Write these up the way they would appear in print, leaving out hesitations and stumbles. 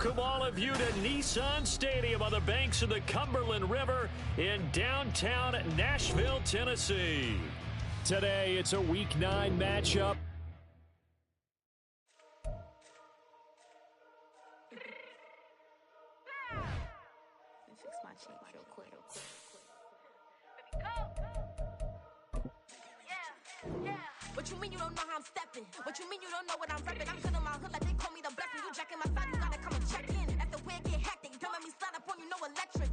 Welcome all of you to Nissan Stadium on the banks of the Cumberland River in downtown Nashville, Tennessee. Today, it's a Week 9 matchup. Fix my change real quick. What you mean you don't know how I'm stepping? What you mean you don't know what I'm repping? I'm good in my hood like they call me the blessing. You jacking my side, you gotta come and check in. At the way it get hectic, don't let me slide up on you, no electric.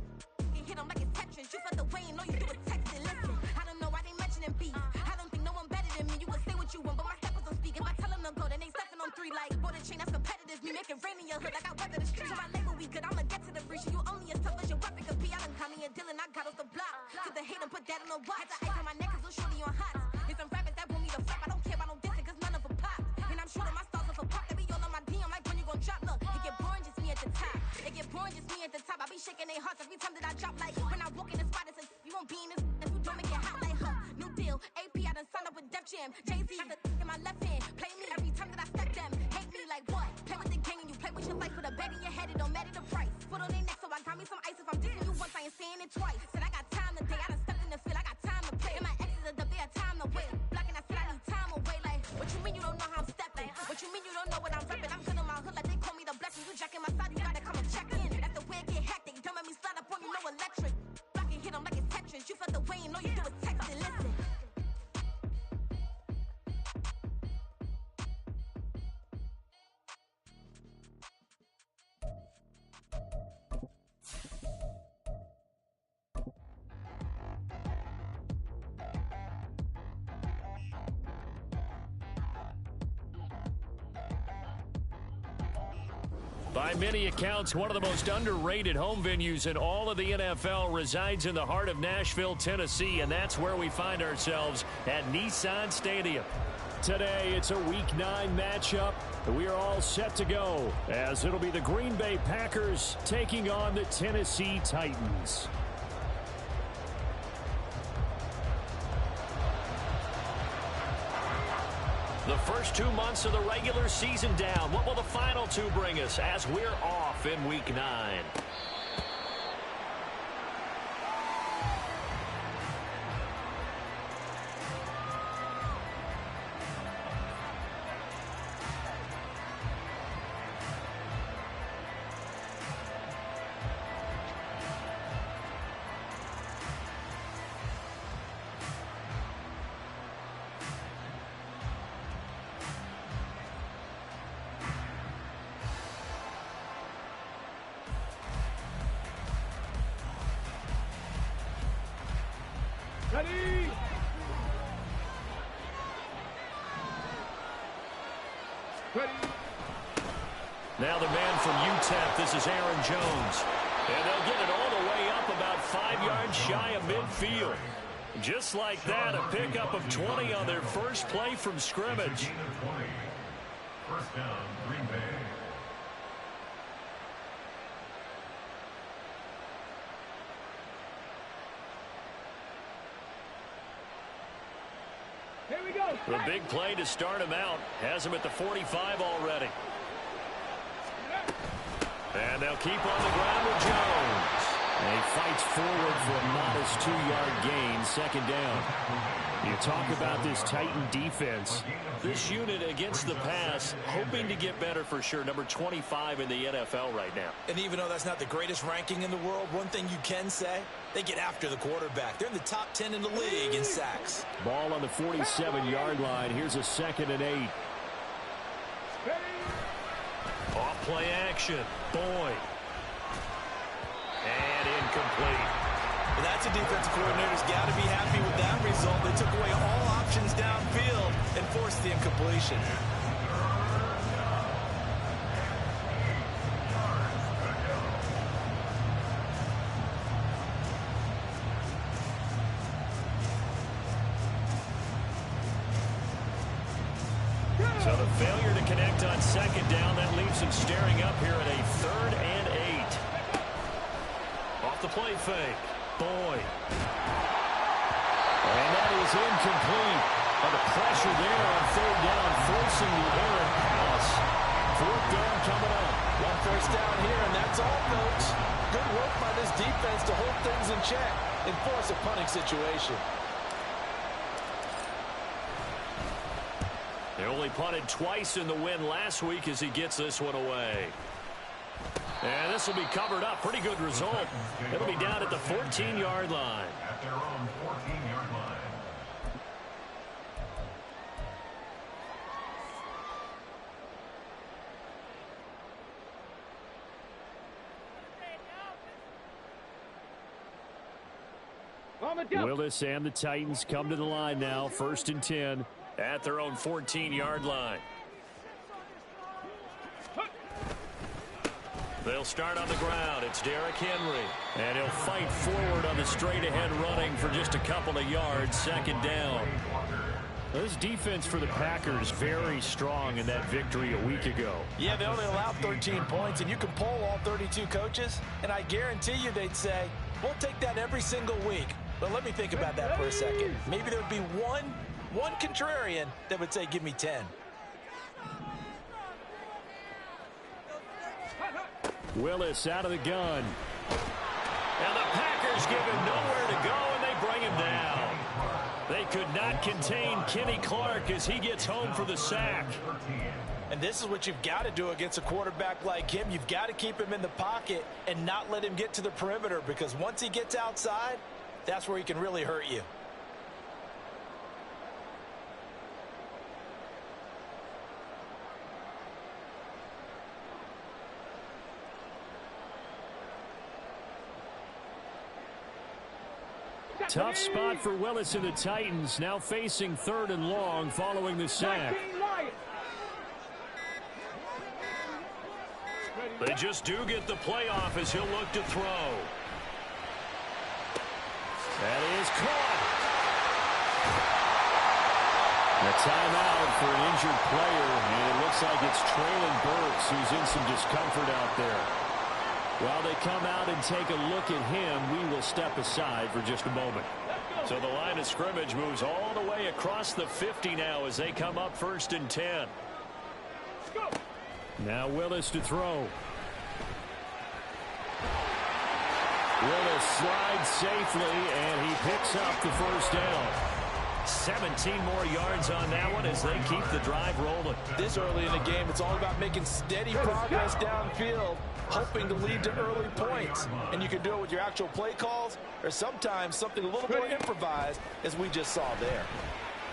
You hit them like it's Tetris. You felt the way and all you do is text it. Listen, I don't know why they mentioning beef. I don't think no one better than me. You would say what you want, but my steppers don't speak. If I tell them to go, then they stepping on 3 like border chain. That's competitive. Me making rain in your hood like I weather the streets. On my label, we good. I'ma get to the breach. You only as tough as your weapon could be. I done caught me a deal and I got off the block. Took the hate and put that on the watch. Had the ice on my neck 'cause little shorty on hot. There's some rappers that want me to flop. I don't care about no dissing 'cause none of them pop. And I'm shooting my stars off a pop. They be all on my DM like when you gon' drop. Look, it get boring just me at the top. It get boring just me at the top. I be shaking their hearts every time that I drop. Like when I walk in the spot, it's a you won't be in this if you don't make it hot like her. New deal, AP. I done signed up with Def Jam. Jay-Z got the in my left hand. Play me every time that I step them. Hate me like what? Play with the gang and you play with your life. Put a bet in your head, it don't matter the price. Foot on their neck, so I got me some ice. If I'm dissing you once, I ain't saying it twice. Said I got time today. I done stepped in the field. I got time to play. And my exes are the bare time to wait. Blocking, I said I need time away. Like, what you mean you don't know how I'm stepping? What you mean you don't know what I'm repping? I'm good in my hood like they call me the blessing. You jacking my side, you gotta come and check in. That's the way it get hectic. Don't let me slide up on you, no electric. Blocking, hit them like it's Tetris. You felt the way and all you do is text it. Listen. By many accounts, one of the most underrated home venues in all of the NFL resides in the heart of Nashville, Tennessee, and that's where we find ourselves at Nissan Stadium. Today, it's a Week 9 matchup. We are all set to go, as it'll be the Green Bay Packers taking on the Tennessee Titans. The first 2 months of the regular season down. What will the final 2 bring us as we're off in Week 9? Ready? Ready? Now the man from UTEP, this is Aaron Jones. And they'll get it all the way up about 5 yards shy of midfield. Just like that, a pickup of 20 on their first play from scrimmage. First down, Green Bay. Here we go. The big play to start him out has him at the 45 already. And they'll keep on the ground with Jones. And he fights forward for a modest 2-yard gain, second down. You talk about this Titan defense. This unit against the pass, hoping to get better for sure. Number 25 in the NFL right now. And even though that's not the greatest ranking in the world, one thing you can say, they get after the quarterback. They're in the top 10 in the league in sacks. Ball on the 47-yard line. Here's a 2nd and 8. Off play action. Boyd. And incomplete. Well, that's a defensive coordinator's got to be happy with that result. They took away all options downfield and forced the incompletion. So the failure to connect on 2nd down, that leaves him staring up here at a 3rd and 8. Off the play fake. Boyd. And that is incomplete. Under pressure there on 3rd down, forcing the errant pass. 4th down coming up. First down here, and that's all, folks. Good work by this defense to hold things in check and force a punting situation. They only punted twice in the win last week as he gets this one away. And this will be covered up. Pretty good result. It'll be down at the 14-yard line. At their own 14-yard line. Willis and the Titans come to the line now. 1st and 10 at their own 14-yard line. They'll start on the ground. It's Derrick Henry. And he'll fight forward on the straight-ahead running for just a couple of yards. 2nd down. This defense for the Packers very strong in that victory a week ago. Yeah, they only allowed 13 points, and you can poll all 32 coaches, and I guarantee you they'd say, we'll take that every single week. But let me think about that for a second. Maybe there would be one contrarian that would say, give me 10. Willis out of the gun. And the Packers give him nowhere to go, and they bring him down. They could not contain Kenny Clark as he gets home for the sack. And this is what you've got to do against a quarterback like him. You've got to keep him in the pocket and not let him get to the perimeter, because once he gets outside, that's where he can really hurt you. Tough spot for Willis and the Titans, now facing 3rd and long following the sack. They just do get the playoff as he'll look to throw. That is caught. A timeout for an injured player, and it looks like it's Traylon Burks who's in some discomfort out there. While they come out and take a look at him, we will step aside for just a moment. So the line of scrimmage moves all the way across the 50 now as they come up 1st and 10. Now Willis to throw. Willis slides safely, and he picks up the 1st down. 17 more yards on that one as they keep the drive rolling. This early in the game, it's all about making steady progress downfield, hoping to lead to early points. And you can do it with your actual play calls, or sometimes something a little more improvised, as we just saw there.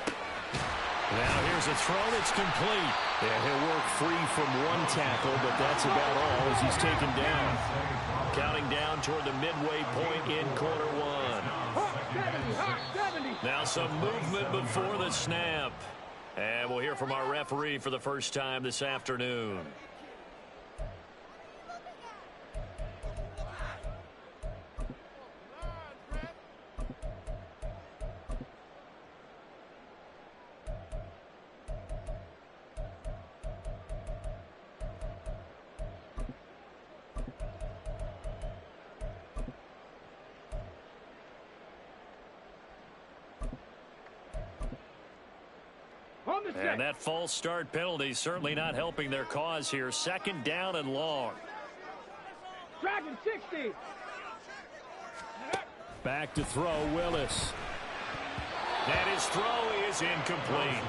Now here's a throw that's complete. And he'll work free from one tackle, but that's about all as he's taken down. Counting down toward the midway point in quarter one. Now some movement before the snap. And we'll hear from our referee for the first time this afternoon. And that false start penalty certainly not helping their cause here. 2nd down and long. Dragon 60. Back to throw, Willis. And his throw is incomplete.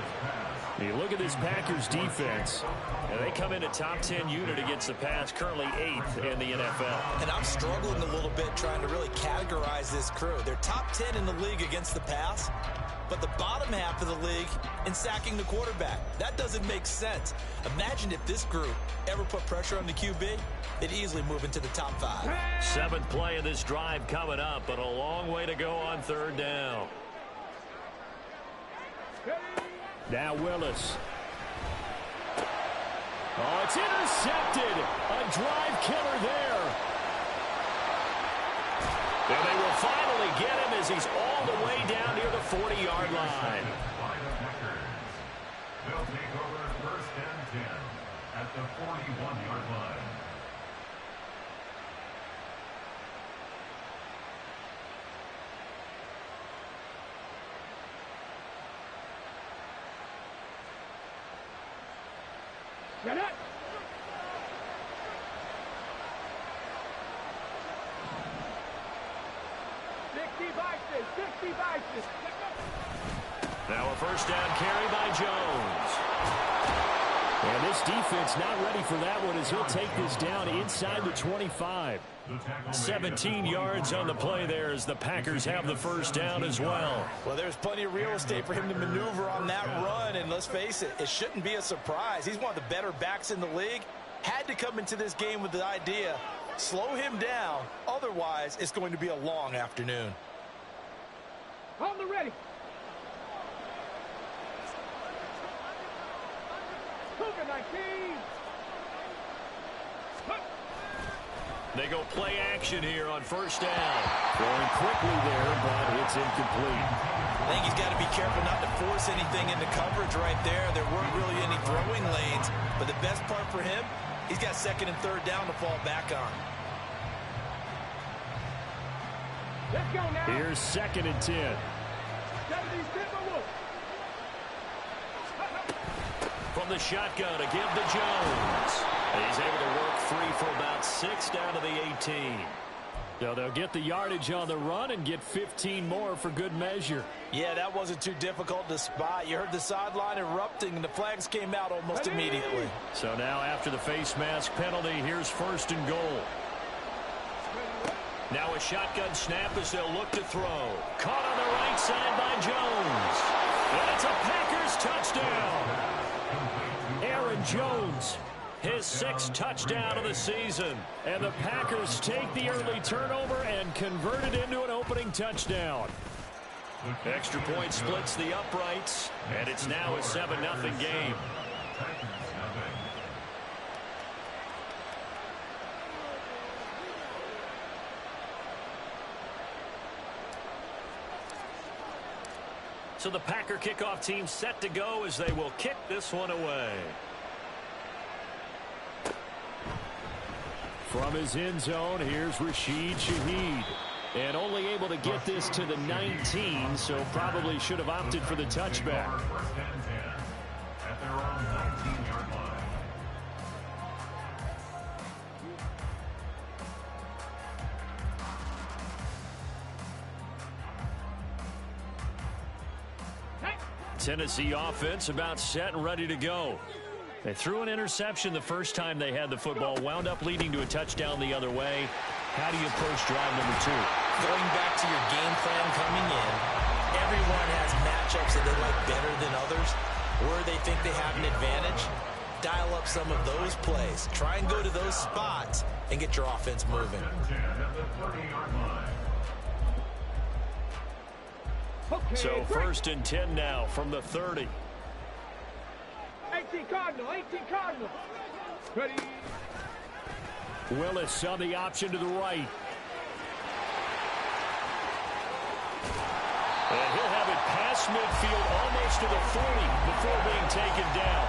You look at this Packers defense, and they come in a top 10 unit against the pass, currently 8th in the NFL. And I'm struggling a little bit trying to really categorize this crew. They're top 10 in the league against the pass, but the bottom half of the league in sacking the quarterback. That doesn't make sense. Imagine if this group ever put pressure on the QB, they'd easily move into the top 5. 7th play of this drive coming up, but a long way to go on 3rd down. Now Willis. Oh, it's intercepted. A drive killer there. And they will finally get him as he's all the way down near the 40-yard line. They'll take over 1st and 10 at the 41-yard line. Now a first down carry by Jones. And this defense not ready for that one as he'll take this down inside the 25. 17 yards on the play there as the Packers have the first down as well. Well, there's plenty of real estate for him to maneuver on that run, and let's face it, it shouldn't be a surprise. He's one of the better backs in the league. Had to come into this game with the idea, slow him down, otherwise it's going to be a long afternoon. On the ready. Cougar 19. They go play action here on first down. Going quickly there, but it's incomplete. I think he's got to be careful not to force anything into coverage right there. There weren't really any throwing lanes, but the best part for him, he's got second and third down to fall back on. Let's go now. Here's second and 10. From the shotgun to give to Jones. He's able to work free for about 6 down to the 18. So they'll get the yardage on the run and get 15 more for good measure. Yeah, that wasn't too difficult to spot. You heard the sideline erupting, and the flags came out almost immediately. So now after the face mask penalty, here's first and goal. Now a shotgun snap as they'll look to throw. Caught on the right side by Jones. And it's a Packers touchdown. Aaron Jones, his 6th touchdown of the season. And the Packers take the early turnover and convert it into an opening touchdown. Extra point splits the uprights, and it's now a 7-0 game. So the Packer kickoff team set to go as they will kick this one away. From his end zone, here's Rashid Shaheed. And only able to get this to the 19, so probably should have opted for the touchback. First and 10 at their own 19-yard line. Tennessee offense about set and ready to go. They threw an interception the first time they had the football, wound up leading to a touchdown the other way. How do you approach drive number 2? Going back to your game plan coming in, everyone has matchups that they like better than others, where they think they have an advantage. Dial up some of those plays. Try and go to those spots and get your offense moving. First and 10 at the 30-yard line. Okay, So great. first and 10 now from the 30. 18 Cardinal, 18 Cardinal. Ready. Willis on the option to the right. And he'll have it past midfield almost to the 40 before being taken down.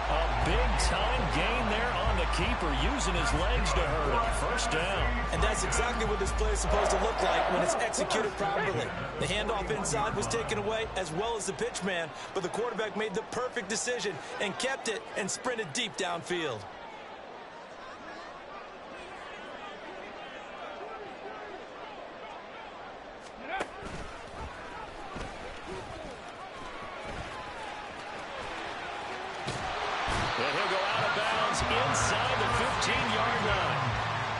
A big-time gain there on the keeper, using his legs to hurt him. First down. And that's exactly what this play is supposed to look like when it's executed properly. The handoff inside was taken away, as well as the pitch man, but the quarterback made the perfect decision and kept it and sprinted deep downfield. And he'll go out of bounds inside the 15-yard line.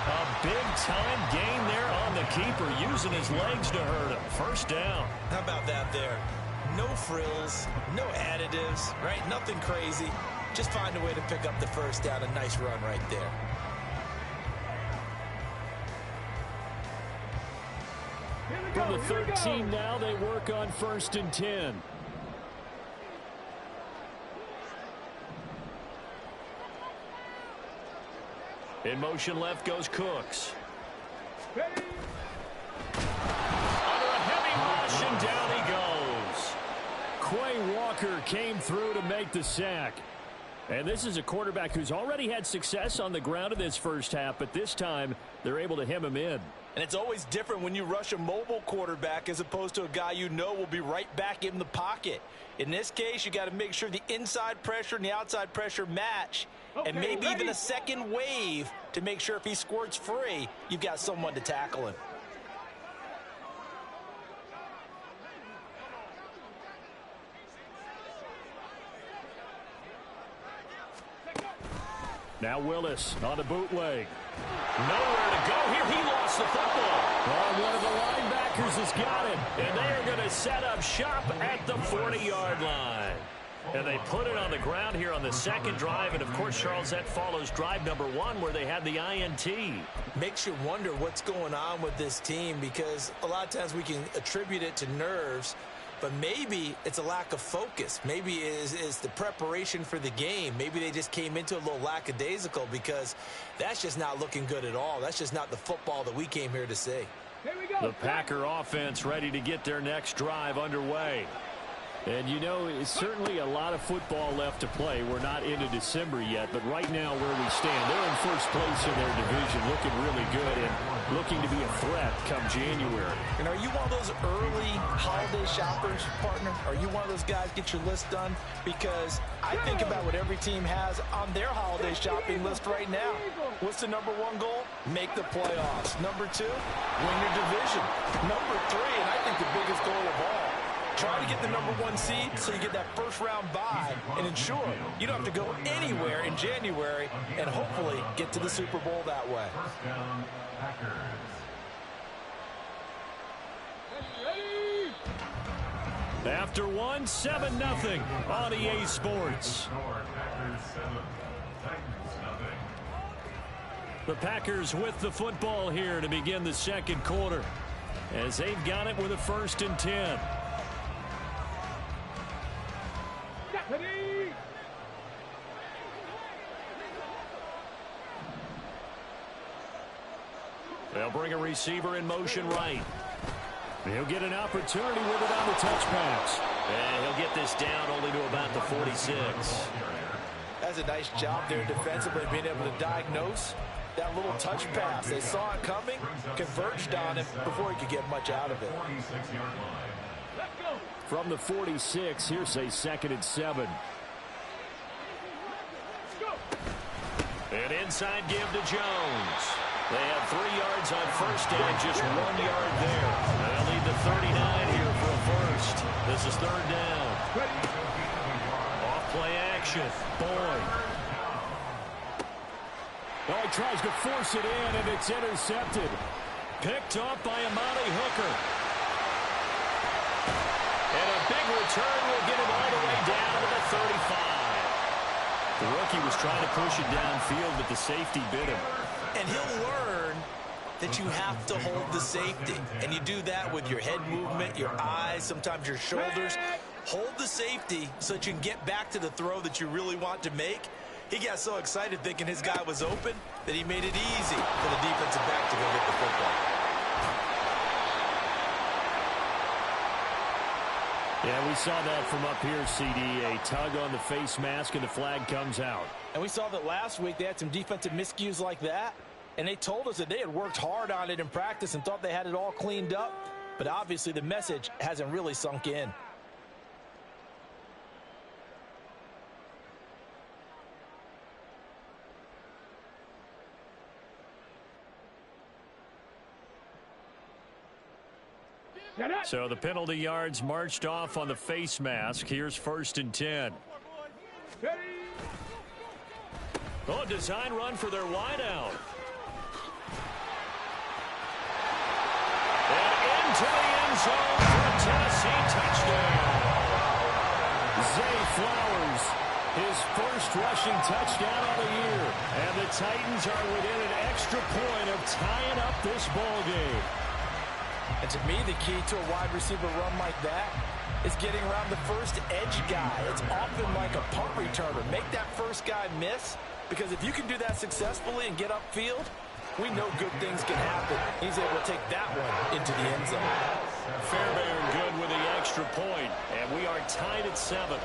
A big-time gain there on the keeper, using his legs to hurt him. First down. How about that there? No frills, no additives, right? Nothing crazy. Just find a way to pick up the first down. A nice run right there. From the 13 now, they work on first and 10. In motion left goes Cooks. Ready. Under a heavy rush, and down he goes. Quay Walker came through to make the sack. And this is a quarterback who's already had success on the ground in this first half, but this time they're able to hem him in. And it's always different when you rush a mobile quarterback as opposed to a guy you know will be right back in the pocket. In this case, you got to make sure the inside pressure and the outside pressure match, and maybe even a second wave to make sure if he squirts free, you've got someone to tackle him. Now Willis on the bootleg. Nowhere to go here. He lost the football. Oh, one of the linebackers has got it. And they are going to set up shop at the 40-yard line. And they put it on the ground here on the second drive. And, of course, Charles, that follows drive number 1 where they had the INT. Makes you wonder what's going on with this team, because a lot of times we can attribute it to nerves, but maybe it's a lack of focus. Maybe it's the preparation for the game. Maybe they just came into a little lackadaisical, because that's just not looking good at all. That's just not the football that we came here to see. Here we go. The Packer offense ready to get their next drive underway. And, you know, it's certainly a lot of football left to play. We're not into December yet, but right now where we stand, they're in first place in their division, looking really good and looking to be a threat come January. And are you one of those early holiday shoppers, partner? Are you one of those guys get your list done? Because I think about what every team has on their holiday shopping list right now. What's the number 1 goal? Make the playoffs. Number 2, win your division. Number 3, and I think the biggest goal of all, try to get the number 1 seed so you get that first-round bye and ensure you don't have to go anywhere in January and hopefully get to the Super Bowl that way. First down, Packers. After 1, 7-0 on EA Sports. Score, Packers 7, Titans nothing. The Packers with the football here to begin the second quarter, as they've got it with a 1st and 10. Deputy. They'll bring a receiver in motion right. He'll get an opportunity with it on the touch pass. And he'll get this down only to about the 46. That's a nice job there defensively, being able to diagnose that little touch pass. They saw it coming, converged on it before he could get much out of it. 46-yard line. Let's go. From the 46, here's a 2nd and 7. An inside give to Jones. They have 3 yards on first down, just 1 yard there. They'll need the 39 here for a first. This is 3rd down. Off play action. Boyd. Oh, he tries to force it in, and it's intercepted. Picked off by Amani Hooker. And a big return will get him all the way down to the 35. The rookie was trying to push it downfield, but the safety bit him. And he'll learn that you have to hold the safety. And you do that with your head movement, your eyes, sometimes your shoulders. Hold the safety so that you can get back to the throw that you really want to make. He got so excited thinking his guy was open that he made it easy for the defensive back to go get the football. Yeah, we saw that from up here, CD. A tug on the face mask, and the flag comes out. And we saw that last week they had some defensive miscues like that. And they told us that they had worked hard on it in practice and thought they had it all cleaned up. But obviously the message hasn't really sunk in. So the penalty yards marched off on the face mask. Here's 1st and 10. Oh, design run for their wideout. And into the end zone for a Tennessee touchdown. Zay Flowers, his first rushing touchdown of the year. And the Titans are within an extra point of tying up this ball game. And to me, the key to a wide receiver run like that is getting around the first edge guy. It's often like a punt returner. Make that first guy miss, because if you can do that successfully and get upfield, we know good things can happen. He's able to take that one into the end zone. Fairbairn good with the extra point, and we are tied at 7.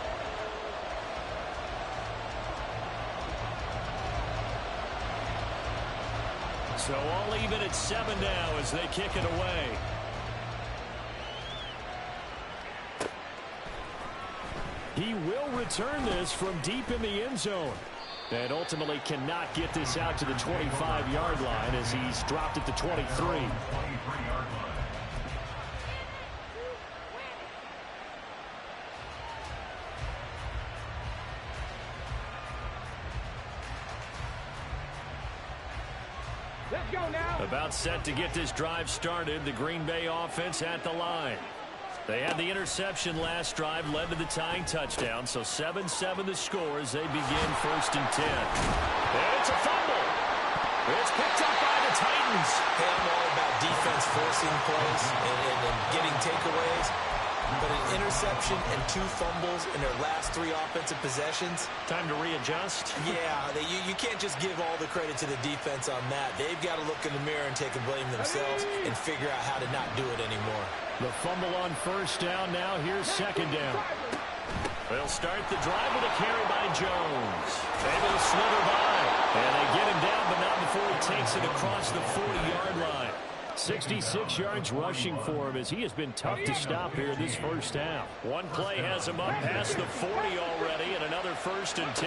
So all even at 7 now as they kick it away. He will return this from deep in the end zone. And ultimately cannot get this out to the 25-yard line as he's dropped at the 23. 23-yard line. Let's go now. About set to get this drive started. The Green Bay offense at the line. They had the interception last drive, led to the tying touchdown. So 7-7 the score as they begin 1st and 10. And it's a fumble. It's picked up by the Titans. Hey, I'm all about defense forcing plays and getting takeaways. But an interception and 2 fumbles in their last 3 offensive possessions. Time to readjust. Yeah, you can't just give all the credit to the defense on that. They've got to look in the mirror and take a blame themselves and figure out how to not do it anymore. The fumble on 1st down. Now here's 2nd down. They'll start the drive with a carry by Jones. Able to slither by. And they get him down, but not before he takes it across the 40-yard line. 66 yards rushing for him as he has been tough to stop here this 1st half. One play has him up past the 40 already, and another 1st and 10.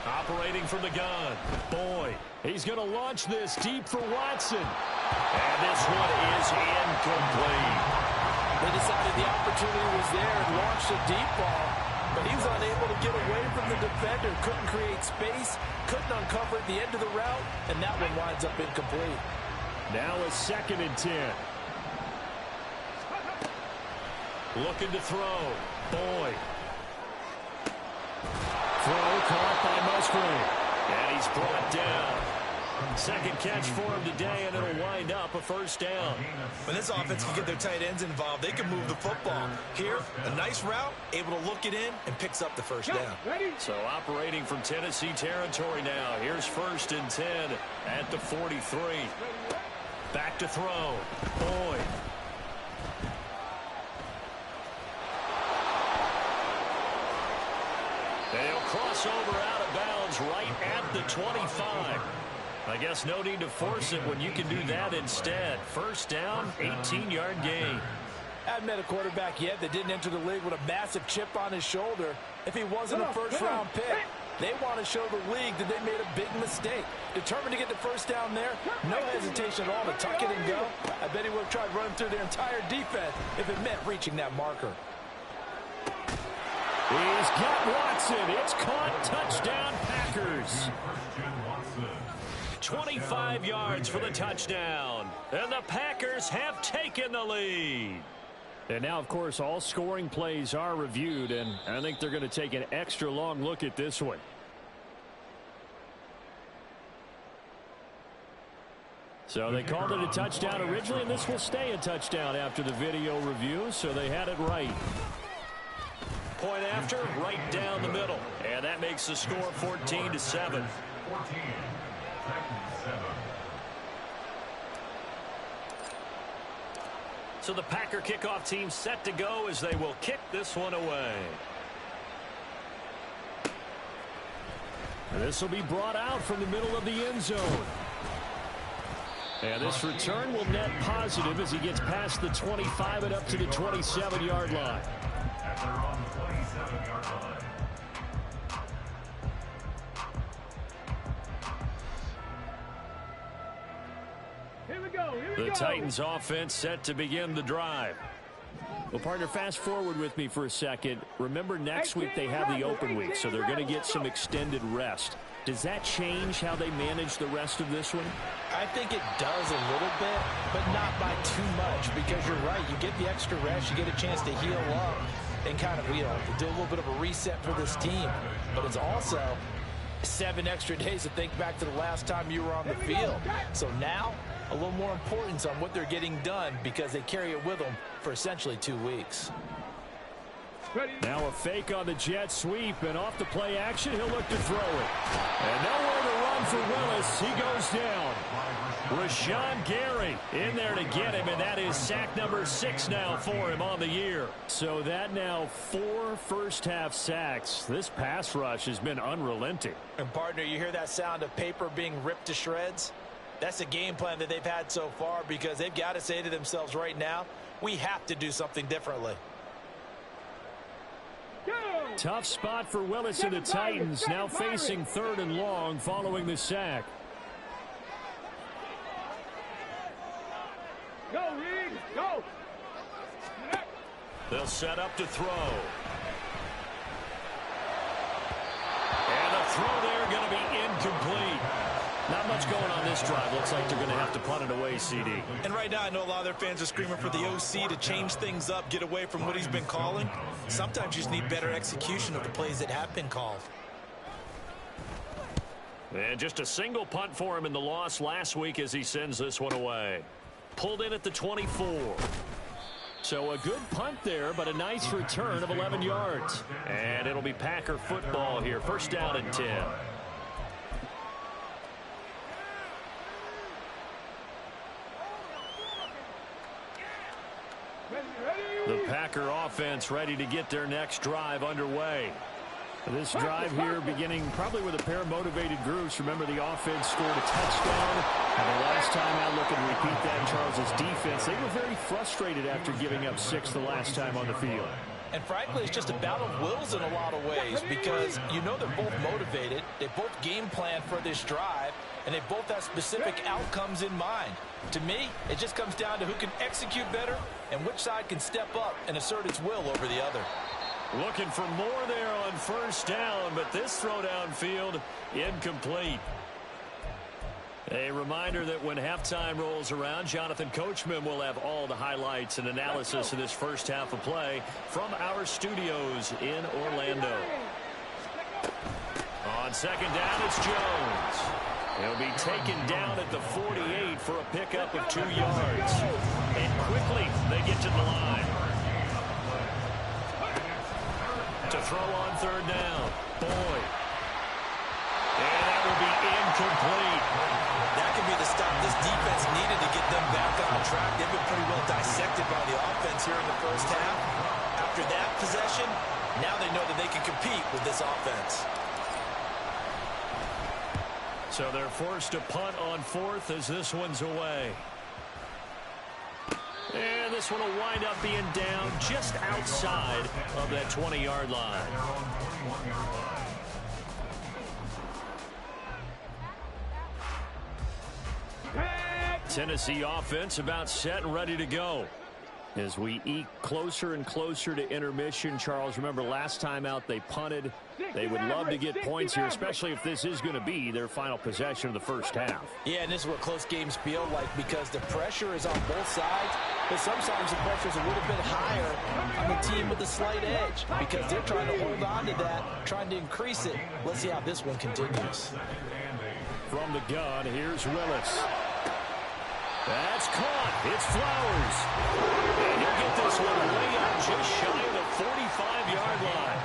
Operating from the gun. Boyd. He's going to launch this deep for Watson. And this one is incomplete. They decided the opportunity was there and launched a deep ball, but he was unable to get away from the defender, couldn't create space, couldn't uncover at the end of the route, and that one winds up incomplete. Now a 2nd and 10. Looking to throw. Boyd. Throw caught by Musgrave. And he's brought down. 2nd catch for him today, and it'll wind up a 1st down. When this offense can get their tight ends involved, they can move the football. Here, a nice route, able to look it in, and picks up the 1st down. So operating from Tennessee territory now. Here's 1st and 10 at the 43. Back to throw. Boyd. They'll cross over out of bounds right at the 25. I guess no need to force it when you can do that instead. 1st down, 18-yard gain. I haven't met a quarterback yet that didn't enter the league with a massive chip on his shoulder. If he wasn't a 1st-round pick, they want to show the league that they made a big mistake. Determined to get the 1st down there, no hesitation at all to tuck it and go. I bet he would have tried running through their entire defense if it meant reaching that marker. He's got Watson. It's caught. Touchdown, Packers. 25 yards for the touchdown. And the Packers have taken the lead. And now, of course, all scoring plays are reviewed, and I think they're going to take an extra long look at this one. So they called it a touchdown originally, and this will stay a touchdown after the video review, so they had it right. Point after, right down the middle. And that makes the score 14-7. 14. So the Packer kickoff team set to go as they will kick this one away. And this will be brought out from the middle of the end zone. And this return will net positive as he gets past the 25 and up to the 27-yard line. At their own 27-yard line. The Titans offense set to begin the drive. Well, partner, fast forward with me for a second. Remember, next week they have the open week, so they're going to get some extended rest. Does that change how they manage the rest of this one? I think it does a little bit, but not by too much, because you're right. You get the extra rest, you get a chance to heal up and kind of, do a little bit of a reset for this team. But it's also 7 extra days to think back to the last time you were on the field. So now, a little more importance on what they're getting done because they carry it with them for essentially 2 weeks. Now a fake on the jet sweep, and off the play action, he'll look to throw it. And nowhere to run for Willis. He goes down. Rashawn Gary in there to get him, and that is sack number 6 now for him on the year. So that now 4 first-half sacks. This pass rush has been unrelenting. And, partner, you hear that sound of paper being ripped to shreds? That's the game plan that they've had so far because they've got to say to themselves right now, we have to do something differently. Tough spot for Willis and the Titans, now facing 3rd and long following the sack. Go, Reed, go. They'll set up to throw. And a throw there going to be incomplete. Not much going on this drive. Looks like they're going to have to punt it away, CD. And right now, I know a lot of their fans are screaming for the OC to change things up, get away from what he's been calling. Sometimes you just need better execution of the plays that have been called. And just a single punt for him in the loss last week as he sends this one away. Pulled in at the 24. So a good punt there, but a nice return of 11 yards. And it'll be Packer football here. First down and 10. The Packer offense ready to get their next drive underway. This drive here beginning probably with a pair of motivated groups. Remember, the offense scored a touchdown. And the last time out, look and repeat that, Charles' defense. They were very frustrated after giving up 6 the last time on the field. And frankly, it's just a battle of wills in a lot of ways because you know they're both motivated. They both game plan for this drive, and they both have specific outcomes in mind. To me, it just comes down to who can execute better and which side can step up and assert its will over the other. Looking for more there on first down, but this throw downfield incomplete. A reminder that when halftime rolls around, Jonathan Coachman will have all the highlights and analysis of this first half of play from our studios in Orlando. On second down, it's Jones. He'll be taken down at the 48 for a pickup of 2 yards. And quickly, they get to the line. To throw on third down. Boyd. And that will be incomplete. That could be the stop this defense needed to get them back on track. They've been pretty well dissected by the offense here in the first half. After that possession, now they know that they can compete with this offense. So they're forced to punt on fourth as this one's away. And this one will wind up being down just outside of that 20-yard line. Tennessee offense about set and ready to go. As we eke closer and closer to intermission, Charles, remember last time out they punted. They would love to get points here, especially if this is going to be their final possession of the first half. Yeah, and this is what close games feel like because the pressure is on both sides, but sometimes the pressure is a little bit higher on the team with the slight edge because they're trying to hold on to that, trying to increase it. Let's see how this one continues. From the gun, here's Willis. That's caught. It's Flowers. And he'll get this one way up just shy of the 45-yard line.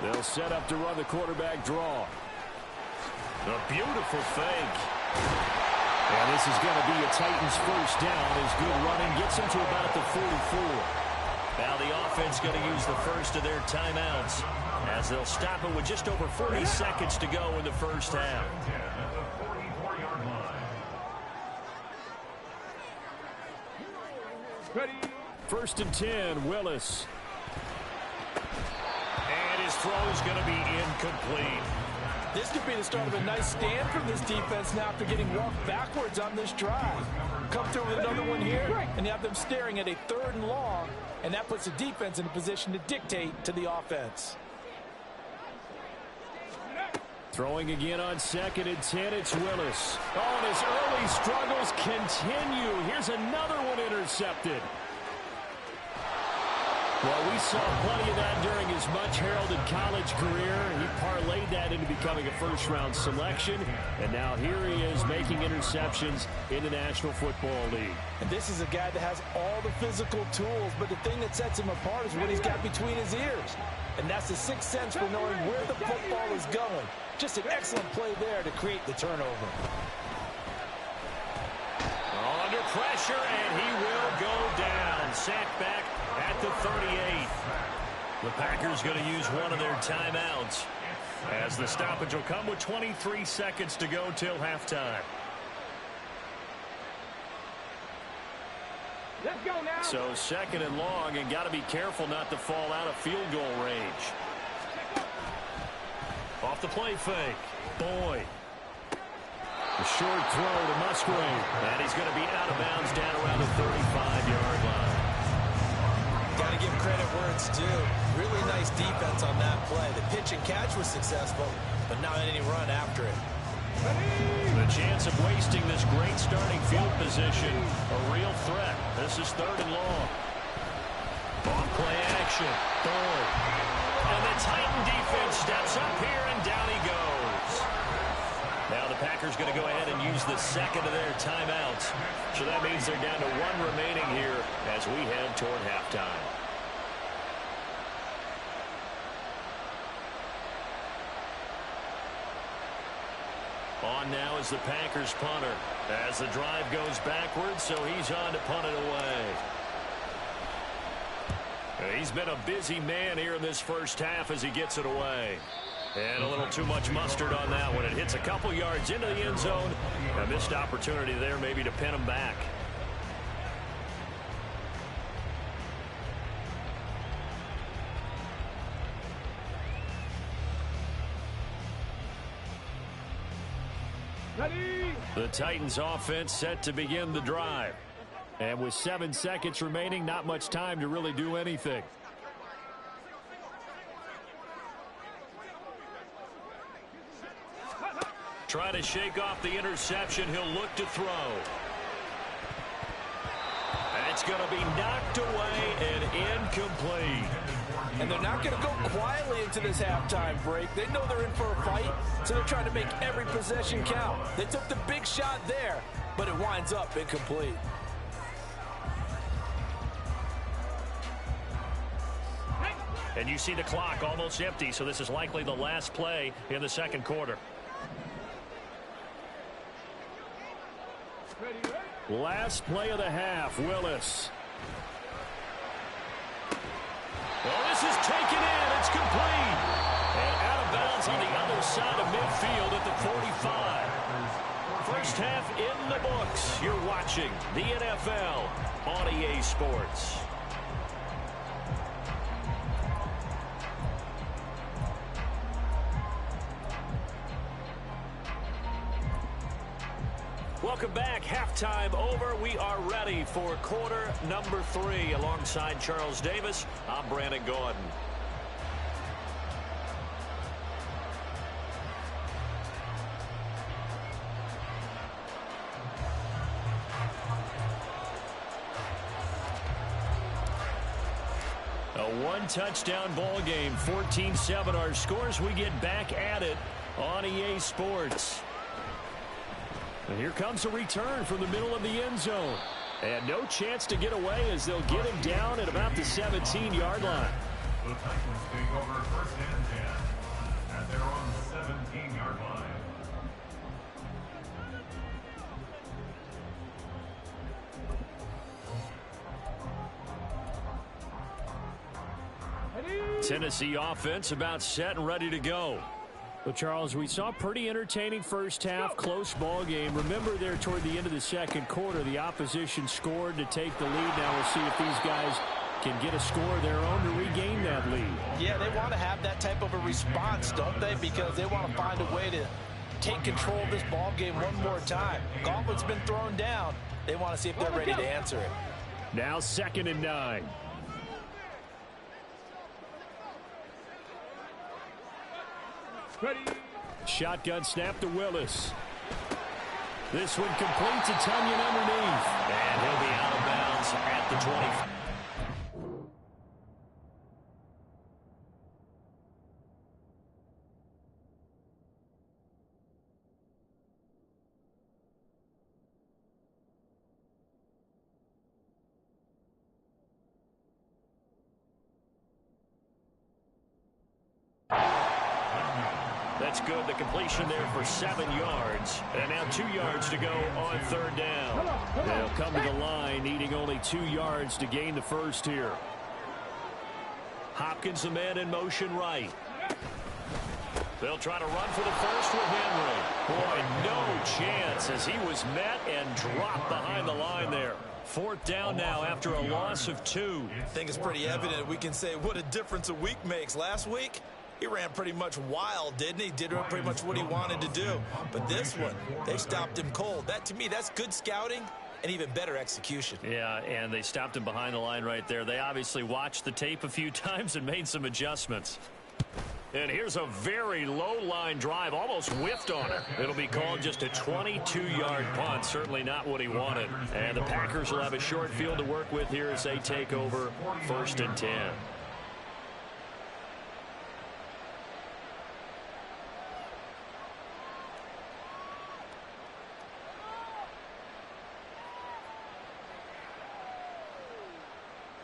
They'll set up to run the quarterback draw. A beautiful fake. And this is going to be a Titans first down as good running gets them to about the 44. Now the offense going to use the first of their timeouts as they'll stop it with just over 40 seconds to go in the first half. First and 10, Willis. And his throw is going to be incomplete. This could be the start of a nice stand from this defense now after getting walked backwards on this drive. Come through with another one here, and you have them staring at a 3rd and long, and that puts the defense in a position to dictate to the offense. Throwing again on second and 10, it's Willis. Oh, and his early struggles continue. Here's another one intercepted. Well, we saw plenty of that during his much-heralded college career. He parlayed that into becoming a first-round selection, and now here he is making interceptions in the National Football League. And this is a guy that has all the physical tools, but the thing that sets him apart is what he's got between his ears. And that's the sixth sense for knowing where the football is going. Just an excellent play there to create the turnover. Under pressure, and he will go down. Sacked back at the 38. The Packers going to use one of their timeouts as the stoppage will come with 23 seconds to go till halftime. Let's go now. So second and long, and got to be careful not to fall out of field goal range. Off the play fake. Boyd. A short throw to Musgrave. And he's going to be out of bounds down around the 35-yard line. Got to give credit where it's due. Really nice defense on that play. The pitch and catch was successful, but not any run after it. The chance of wasting this great starting field position, a real threat. This is 3rd and long. On play action, third. And the Titan defense steps up here, and down he goes. Now the Packers going to go ahead and use the second of their timeouts. So that means they're down to 1 remaining here as we head toward halftime. On now is the Packers punter as the drive goes backwards, so he's on to punt it away. He's been a busy man here in this first half as he gets it away. And a little too much mustard on that one. It hits a couple yards into the end zone. A missed opportunity there maybe to pin him back. The Titans offense set to begin the drive. And with 7 seconds remaining, not much time to really do anything. Try to shake off the interception. He'll look to throw. And it's going to be knocked away and incomplete. And they're not going to go quietly into this halftime break. They know they're in for a fight, so they're trying to make every possession count. They took the big shot there, but it winds up incomplete. And you see the clock almost empty, so this is likely the last play in the second quarter. Last play of the half, Willis. Well, this is taken in. It's complete. And out of bounds on the other side of midfield at the 45. First half in the books. You're watching the NFL on EA Sports. Welcome back. Halftime over. We are ready for quarter number 3. Alongside Charles Davis, I'm Brandon Gordon. A one-touchdown ball game, 14-7 our scores. We get back at it on EA Sports. And here comes a return from the middle of the end zone. And no chance to get away as they'll get him down at about the 17-yard line. The Titans take over 1st and 10 at their own 17-yard line. Tennessee offense about set and ready to go. Well, Charles, we saw a pretty entertaining first half, close ball game. Remember there toward the end of the second quarter, the opposition scored to take the lead. Now we'll see if these guys can get a score of their own to regain that lead. Yeah, they want to have that type of a response, don't they? Because they want to find a way to take control of this ball game one more time. Gauntlet's been thrown down. They want to see if they're ready to answer it. Now 2nd and 9. Ready. Shotgun snap to Willis. This one complete to Tunyon underneath. And he'll be out of bounds at the 20. That's good. The completion there for 7 yards. And now 2 yards to go on 3rd down. They'll come to the line, needing only 2 yards to gain the first here. Hopkins, the man in motion right. They'll try to run for the first with Henry. Boy, no chance as he was met and dropped behind the line there. 4th down now after a loss of 2. I think it's pretty evident we can say what a difference a week makes. Last week, he ran pretty much wild, didn't he? Did pretty much what he wanted to do. But this one, they stopped him cold. That, to me, that's good scouting and even better execution. Yeah, and they stopped him behind the line right there. They obviously watched the tape a few times and made some adjustments. And here's a very low-line drive, almost whiffed on it. It'll be called just a 22-yard punt, certainly not what he wanted. And the Packers will have a short field to work with here as they take over 1st and 10.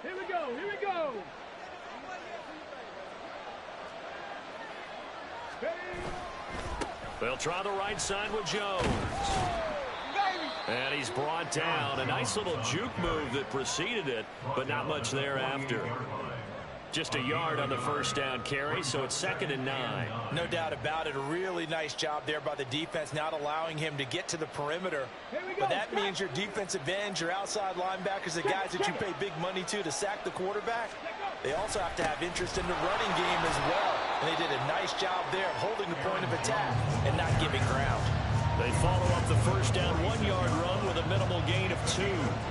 Here we go, here we go. They'll try the right side with Jones. And he's brought down. A nice little juke move that preceded it, but not much thereafter. Just a yard on the first down carry, so it's 2nd and 9. No doubt about it. A really nice job there by the defense, not allowing him to get to the perimeter. But that means your defensive ends, your outside linebackers, the guys that you pay big money to sack the quarterback, they also have to have interest in the running game as well. And they did a nice job there of holding the point of attack and not giving ground. They follow up the first down 1-yard run with a minimal gain of 2.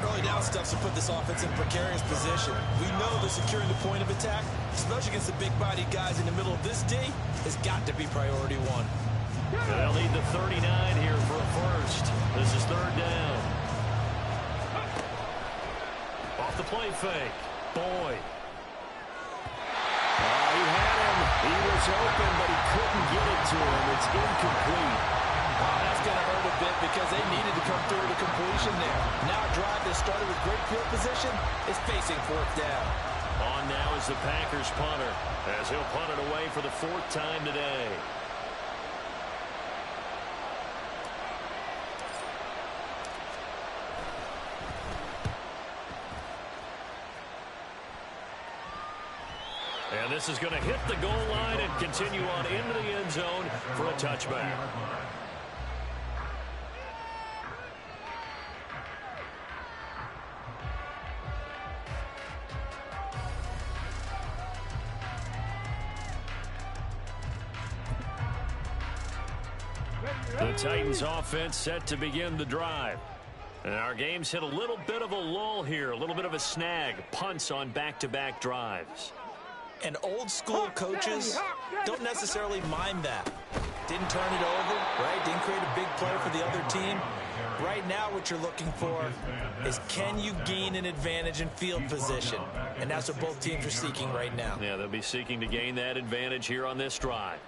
Early down stuff to put this offense in precarious position. We know that securing the point of attack, especially against the big-bodied guys in the middle of this D, has got to be priority 1. They'll need the 39 here for a first. This is 3rd down. Off the play fake. Boyd. He had him. He was open, but he couldn't get it to him. It's incomplete. That's going to hurt a bit because they needed to come through the completion there. Now a drive that started with great field position is facing 4th down. On now is the Packers punter, as he'll punt it away for the 4th time today. And this is going to hit the goal line and continue on into the end zone for a touchback. The Titans offense set to begin the drive. And our game's hit a little bit of a lull here, a little bit of a snag. Punts on back-to-back drives. And old-school coaches don't necessarily mind that. Didn't turn it over, right? Didn't create a big play for the other team. Right now what you're looking for is can you gain an advantage in field position? And that's what both teams are seeking right now. Yeah, they'll be seeking to gain that advantage here on this drive.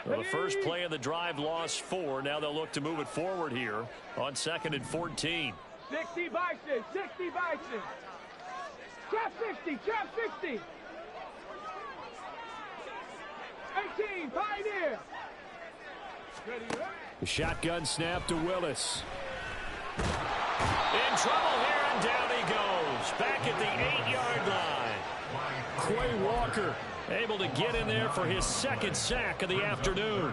Well, the first play of the drive lost 4. Now they'll look to move it forward here on 2nd and 14. 60 Bison, 60 Bison. Trap 60, trap 60. 18, Pioneer. The shotgun snap to Willis. In trouble here, and down he goes. Back at the 8-yard line. Quay Walker able to get in there for his 2nd sack of the afternoon.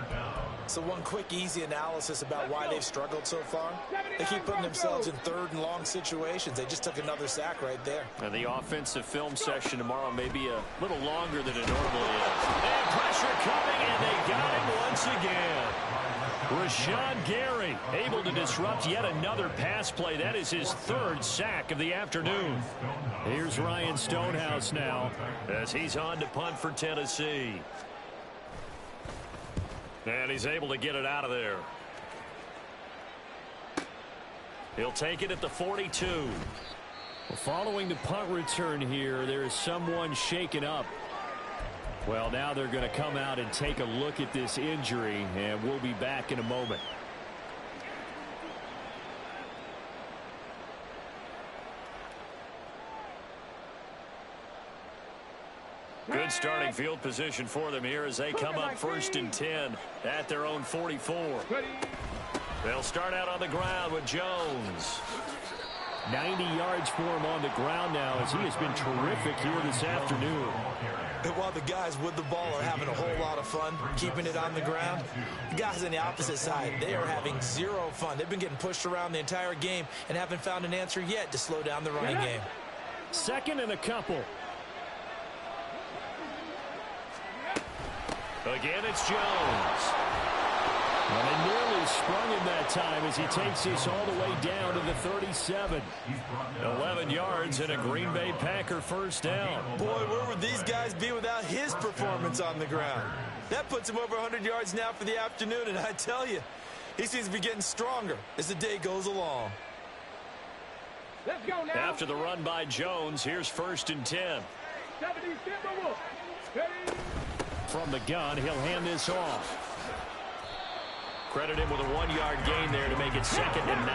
So one quick, easy analysis about why they've struggled so far. They keep putting themselves in 3rd and long situations. They just took another sack right there. And the offensive film session tomorrow may be a little longer than it normally is. And pressure coming, and they got him once again. Rashawn Gary able to disrupt yet another pass play. That is his 3rd sack of the afternoon. Here's Ryan Stonehouse now as he's on to punt for Tennessee. And he's able to get it out of there. He'll take it at the 42. Well, following the punt return here, there is someone shaken up. Well, now they're going to come out and take a look at this injury, and we'll be back in a moment. Good starting field position for them here as they come up 1st and 10 at their own 44. They'll start out on the ground with Jones. 90 yards for him on the ground now as he has been terrific here this afternoon. And while the guys with the ball are having a whole lot of fun keeping it on the ground, the guys on the opposite side, they are having zero fun. They've been getting pushed around the entire game and haven't found an answer yet to slow down the running game. 2nd and a couple. Again, it's Jones. And they nearly sprung him that time as he takes this all the way down to the 37. 11 yards and a Green Bay Packer first down. Boy, where would these guys be without his performance on the ground? That puts him over 100 yards now for the afternoon, and I tell you, he seems to be getting stronger as the day goes along. Let's go now. After the run by Jones, here's 1st and 10. 70 Timberwolves. Ready? From the gun, he'll hand this off. Credit him with a 1-yard gain there to make it 2nd and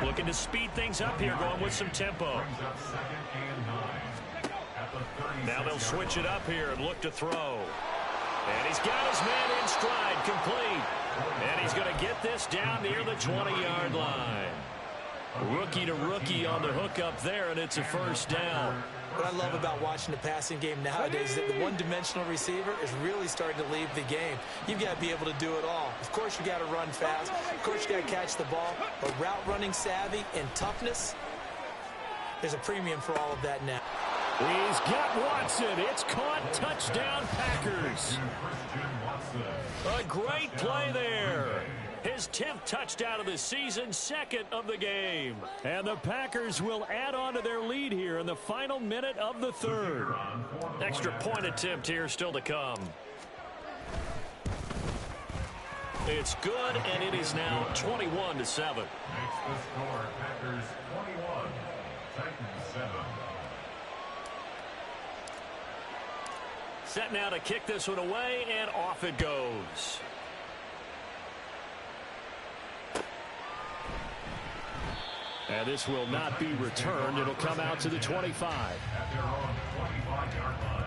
9. Looking to speed things up here, going with some tempo. Now they'll switch it up here and look to throw. And he's got his man in stride, complete. And he's going to get this down near the 20-yard line. Rookie to rookie on the hook up there, and it's a first down. What I love about watching the passing game nowadays is that the one-dimensional receiver is really starting to leave the game. You've got to be able to do it all. Of course, you got to run fast. Of course, you got to catch the ball. But route running savvy and toughness, there's a premium for all of that now. He's got Watson. It's caught. Touchdown, Packers. A great play there. His 10th touchdown of the season, 2nd of the game. And the Packers will add on to their lead here in the final minute of the 3rd. Extra point attempt here still to come. It's good, and it is now 21-7. Makes the score Packers 21, Titans 7. Set now to kick this one away, and off it goes. And this will not be returned. It'll come out to the 25. At their own 25-yard line.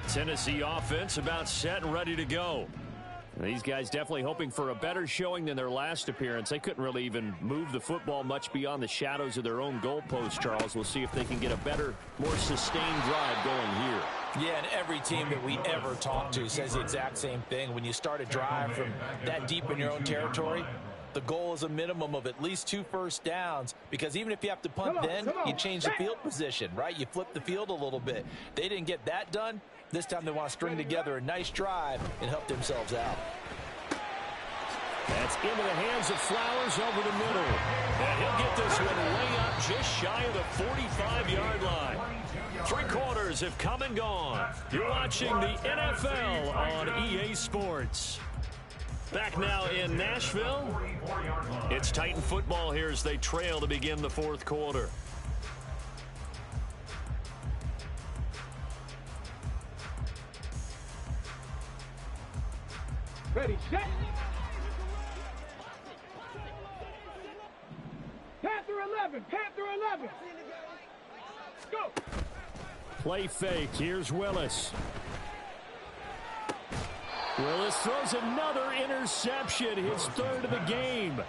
Tennessee offense about set and ready to go. These guys definitely hoping for a better showing than their last appearance. They couldn't really even move the football much beyond the shadows of their own goalpost, Charles. We'll see if they can get a better, more sustained drive going here. Yeah, and every team that we ever talk to says the exact same thing. When you start a drive from that deep in your own territory, the goal is a minimum of at least 2 first downs, because even if you have to punt, you change the field position, right? You flip the field a little bit. They didn't get that done. This time they want to string together a nice drive and help themselves out. That's into the hands of Flowers over the middle. And he'll get this one way up just shy of the 45-yard line. 3 quarters have come and gone. You're watching the NFL on EA Sports. Back now in Nashville. It's Titan football here as they trail to begin the 4th quarter. Ready, set. Panther 11, Panther 11. Go. Play fake. Here's Willis. Willis throws another interception, his 3rd of the game.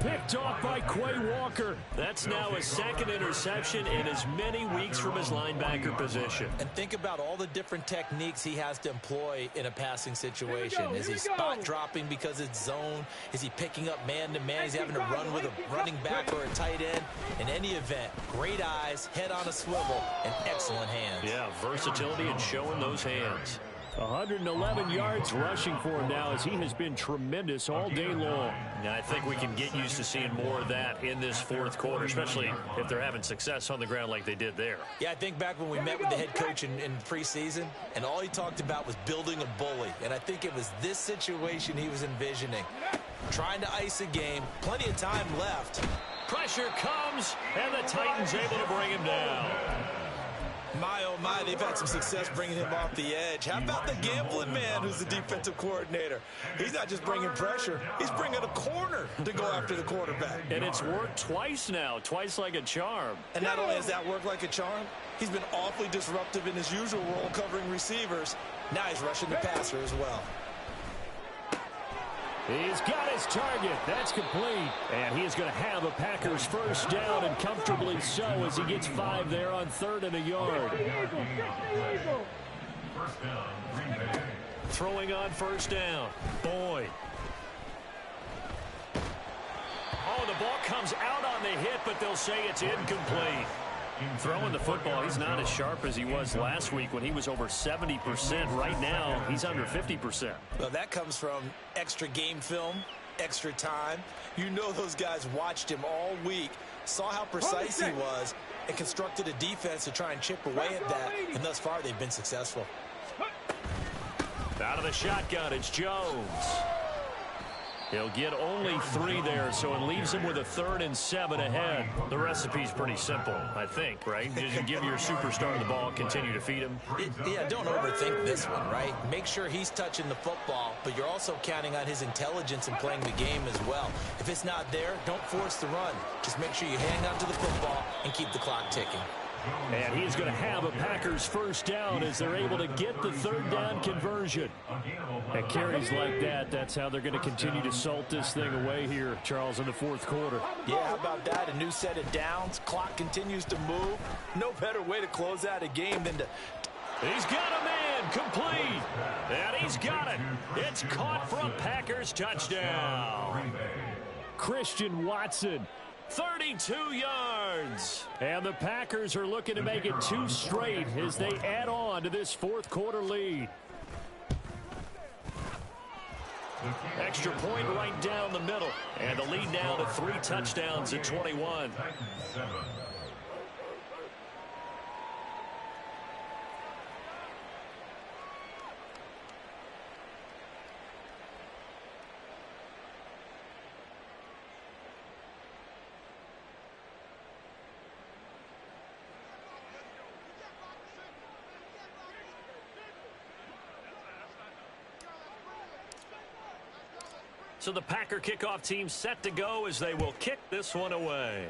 Picked off by Quay Walker. That's now his 2nd interception in as many weeks from his linebacker position. And think about all the different techniques he has to employ in a passing situation. Is he spot dropping because it's zone? Is he picking up man-to-man? He's having to run with a running back or a tight end. In any event, great eyes, head on a swivel, and excellent hands. Yeah, versatility and showing those hands. 111 yards rushing for him now as he has been tremendous all day long. Now, I think we can get used to seeing more of that in this 4th quarter, especially if they're having success on the ground like they did there. Yeah, I think back when we met with the head coach in preseason, and all he talked about was building a bully. And I think it was this situation he was envisioning. Trying to ice a game, plenty of time left. Pressure comes, and the Titans able to bring him down. My, oh my, they've had some success bringing him off the edge. How about the gambling man who's the defensive coordinator? He's not just bringing pressure. He's bringing a corner to go after the quarterback. And it's worked twice now, twice like a charm. And not only has that worked like a charm, he's been awfully disruptive in his usual role covering receivers. Now he's rushing the passer as well. He's got his target. That's complete. And he is going to have a Packers first down, and comfortably so, as he gets 5 there on 3rd and a yard. First down, Green Bay. Throwing on first down. Boyd. Oh, the ball comes out on the hit, but they'll say it's incomplete. Throwing the football, he's not as sharp as he was last week when he was over 70%. Right now, he's under 50%. Well, that comes from extra game film, extra time. You know those guys watched him all week, saw how precise he was, and constructed a defense to try and chip away at that, and thus far they've been successful. Out of the shotgun, it's Jones. He'll get only 3 there, so it leaves him with a 3rd and 7 ahead. The recipe's pretty simple, I think, right? Just give your superstar the ball, continue to feed him. Yeah, don't overthink this one, right? Make sure he's touching the football, but you're also counting on his intelligence in playing the game as well. If it's not there, don't force the run. Just make sure you hang on to the football and keep the clock ticking. And he's going to have a Packers first down as they're able to get the 3rd down conversion. At carries like that, that's how they're going to continue to salt this thing away here, Charles, in the 4th quarter. Yeah, how about that? A new set of downs. Clock continues to move. No better way to close out a game than to... He's got a man complete. And he's got it. It's caught for a Packers touchdown. Christian Watson. 32 yards. And the Packers are looking to make it 2 straight as they add on to this 4th quarter lead. Extra point right down the middle. And the lead now to 3 touchdowns at 21. So the Packer kickoff team set to go as they will kick this one away.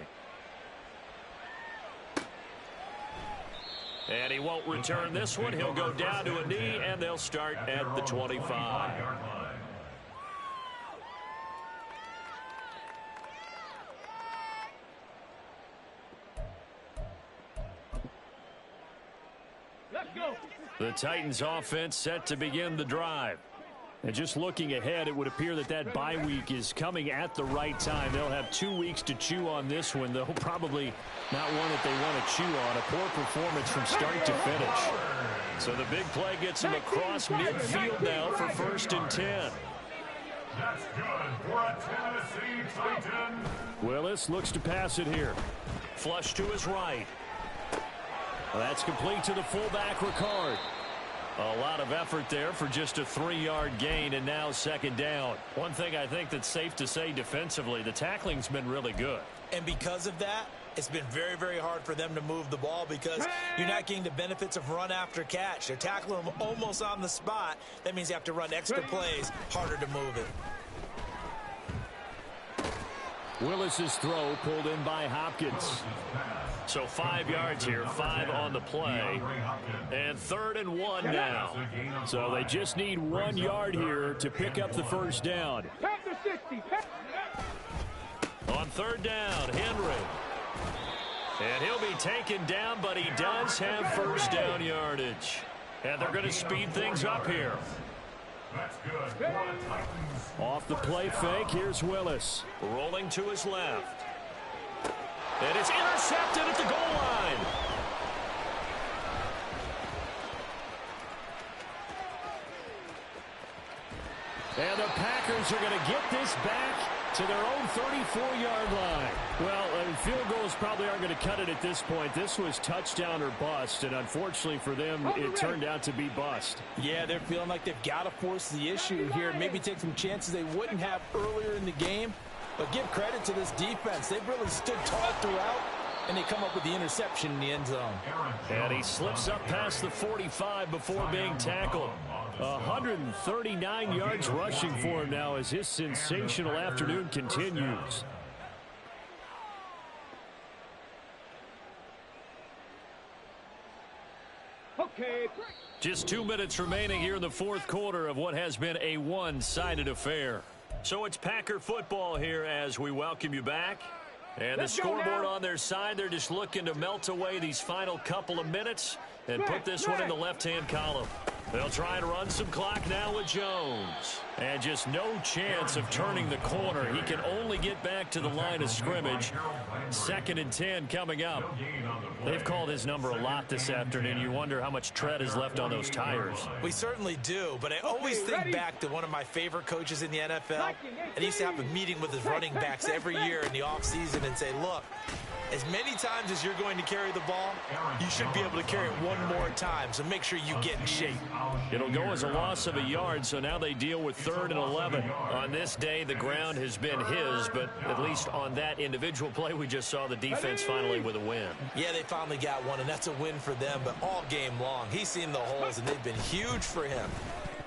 And he won't return this one. He'll go down to a knee, and they'll start at the 25. Let's go. The Titans offense set to begin the drive. And just looking ahead, it would appear that that bye week is coming at the right time. They'll have 2 weeks to chew on this one, though probably not one that they want to chew on. A poor performance from start to finish. So the big play gets him across midfield now for 1st and 10. That's good for a Tennessee Titan. Willis looks to pass it here. Flush to his right. Well, that's complete to the fullback, Ricard. A lot of effort there for just a 3-yard gain, and now 2nd down. One thing I think that's safe to say defensively, the tackling's been really good. And because of that, it's been very, very hard for them to move the ball because you're not getting the benefits of run after catch. They're tackling them almost on the spot. That means you have to run extra plays, harder to move it. Willis's throw pulled in by Hopkins. So 5 yards here, 5 on the play. And 3rd and 1 now. So they just need 1 yard here to pick up the first down. Panther 60. On 3rd down, Henry. And he'll be taken down, but he does have first down yardage. And they're going to speed things up here. That's good. Off the play fake, here's Willis. Rolling to his left. And it's intercepted at the goal line. And the Packers are going to get this back to their own 34-yard line. Well, field goals probably aren't going to cut it at this point. This was touchdown or bust, and unfortunately for them, it turned out to be bust. Yeah, they're feeling like they've got to force the issue here. Maybe take some chances they wouldn't have earlier in the game. But give credit to this defense. They've really stood tall throughout, and they come up with the interception in the end zone. And he slips up past the 45 before being tackled. 139 yards rushing for him now as his sensational afternoon continues. Okay. Just 2 minutes remaining here in the 4th quarter of what has been a one-sided affair. So it's Packer football here as we welcome you back. And the scoreboard on their side, they're just looking to melt away these final couple of minutes and put this one in the left-hand column. They'll try and run some clock now with Jones. And just no chance of turning the corner. He can only get back to the line of scrimmage. 2nd and 10 coming up. They've called his number a lot this afternoon. You wonder how much tread is left on those tires. We certainly do, but I always think back to one of my favorite coaches in the NFL. And he used to have a meeting with his running backs every year in the offseason and say, look, as many times as you're going to carry the ball, you should be able to carry it one more time, so make sure you get in shape. It'll go as a loss of a yard, so now they deal with 3rd and 11. On this day, the ground has been his, but at least on that individual play, we just saw the defense finally with a win. Yeah, they finally got one, and that's a win for them, but all game long, he's seen the holes, and they've been huge for him.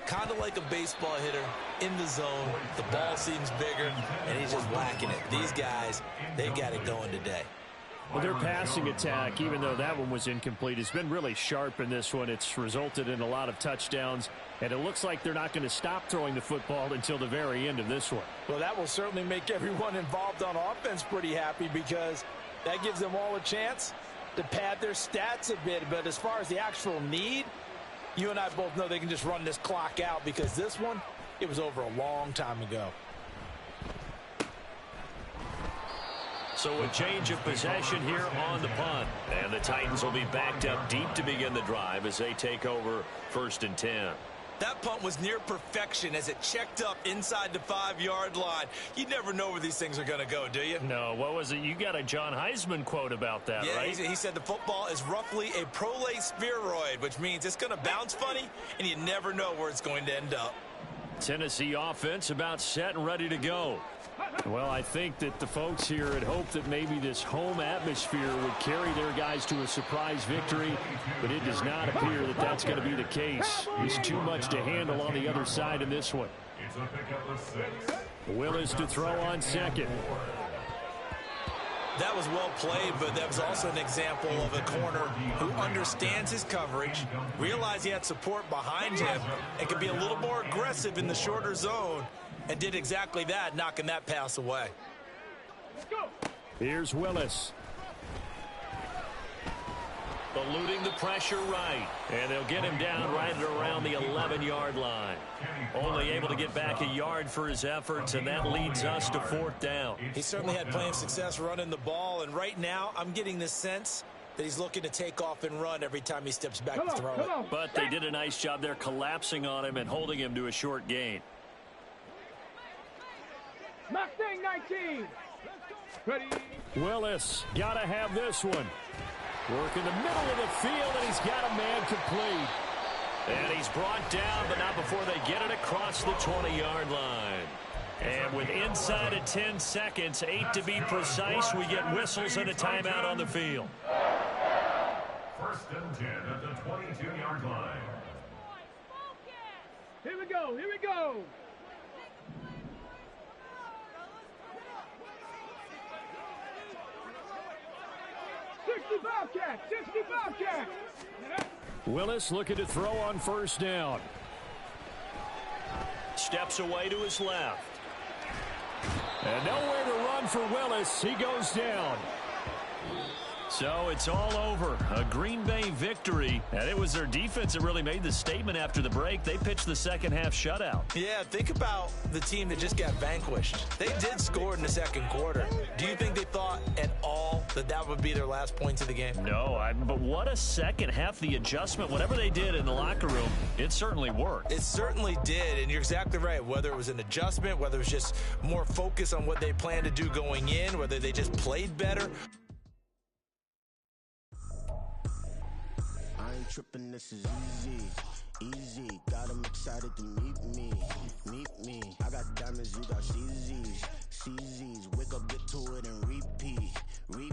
Kind of like a baseball hitter in the zone. The ball seems bigger, and he's just whacking it. These guys, they got it going today. Well, their passing attack, even though that one was incomplete, has been really sharp in this one. It's resulted in a lot of touchdowns, and it looks like they're not going to stop throwing the football until the very end of this one. Well, that will certainly make everyone involved on offense pretty happy because that gives them all a chance to pad their stats a bit. But as far as the actual need, you and I both know they can just run this clock out because this one, it was over a long time ago. So a change of possession here on the punt. And the Titans will be backed up deep to begin the drive as they take over 1st and 10. That punt was near perfection as it checked up inside the 5-yard line. You never know where these things are going to go, do you? No, what was it? You got a John Heisman quote about that, yeah, right? He said the football is roughly a prolate spheroid, which means it's going to bounce funny, and you never know where it's going to end up. Tennessee offense about set and ready to go. Well, I think that the folks here had hoped that maybe this home atmosphere would carry their guys to a surprise victory, but it does not appear that that's going to be the case. There's too much to handle on the other side in this one. It's a pickup of 6. Willis to throw on 2nd. That was well played, but that was also an example of a corner who understands his coverage, realized he had support behind him, and could be a little more aggressive in the shorter zone, and did exactly that, knocking that pass away. Here's Willis. Eluding the pressure right. And they'll get him down right at around the 11-yard line. Only able to get back a yard for his efforts, and that leads us to 4th down. He certainly had plenty of success running the ball, and right now I'm getting the sense that he's looking to take off and run every time he steps back to throw it. But they did a nice job there collapsing on him and holding him to a short gain. Mustang 19. Ready. Willis, got to have this one. Work in the middle of the field, and he's got a man complete. And he's brought down, but not before they get it across the 20-yard line. And with inside of 10 seconds, 8 to be precise, we get whistles and a timeout on the field. 1st and 10 at the 22-yard line. Here we go. Here we go. Bobcat, 60 Bobcat. Willis looking to throw on 1st down. Steps away to his left. And nowhere to run for Willis. He goes down. So it's all over. A Green Bay victory. And it was their defense that really made the statement after the break. They pitched the second-half shutout. Yeah, think about the team that just got vanquished. They did score in the 2nd quarter. Do you think they thought at all that that would be their last points of the game? No, but what a second half. The adjustment, whatever they did in the locker room, it certainly worked. It certainly did, and you're exactly right. Whether it was an adjustment, whether it was just more focus on what they planned to do going in, whether they just played better. Tripping, this is easy, got them excited to meet me, I got diamonds, you got CZs, wake up, get to it, and repeat, hey,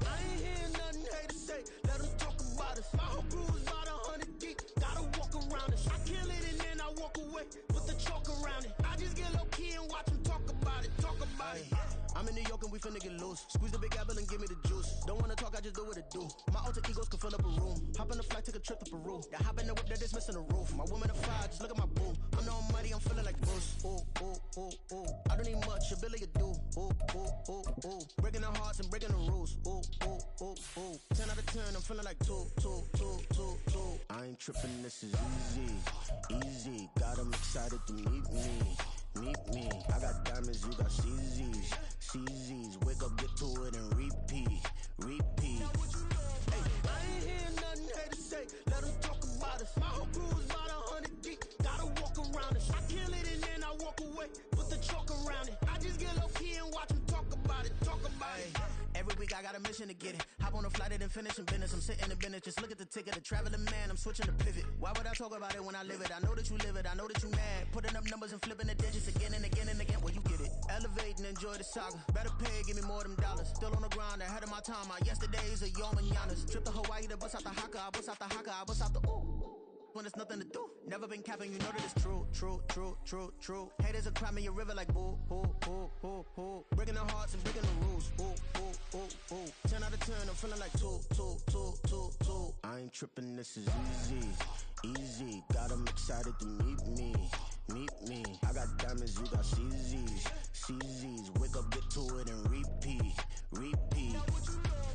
I ain't hearing nothing hate to say, let them talk about us, my whole crew is about 100 deep, gotta walk around us, I kill it and then I walk away, put the chalk around it, I just get low key and watch them talk about it, I'm in New York and we finna get loose. Squeeze the big apple and give me the juice. Don't wanna talk, I just do what it do. My alter egos can fill up a room. Hop on the flight, take a trip to Peru. That hop in the whip, that is missing the roof. My woman a fire, just look at my boo. I'm no money, I'm feeling like Bruce. Ooh. I don't need much, ability to do. Ooh. Breaking the hearts and breaking the rules. Ooh. 10 out of 10, I'm I'm feeling like two. I ain't tripping, this is easy. Got 'em excited to meet me. I got diamonds, you got CZs. Wake up, get to it, and repeat. Hey, I ain't hear nothing hate to say. Let 'em talk about us. My whole crew is about 100 deep. Gotta walk around us. I kill it and then I walk away. Put the chalk around it. I just get low key and watch 'em talk about it. Every week I got a mission to get it. Hop on a flight and then finish in business. I'm sitting in business. Just look at the ticket. The traveling man. I'm switching to pivot. Why would I talk about it when I live it? I know that you live it. I know that you mad. Putting up numbers and flipping the digits again and again and again. Well, you get it. Elevate and enjoy the saga. Better pay, give me more them dollars. Still on the grind, ahead of my time. My yesterdays are yo mananas. Trip to Hawaii to bust out the haka. I bust out the haka. I bust out the ooh. When there's nothing to do. Never been capping, you know that it's true. Haters are crying in your river like boo. Breaking their hearts and breaking the rules. Ooh. 10 out of 10, I'm feeling like two. I ain't tripping, this is easy. Got 'em excited to meet me. I got diamonds, you got CZs. Wake up, get to it, and repeat.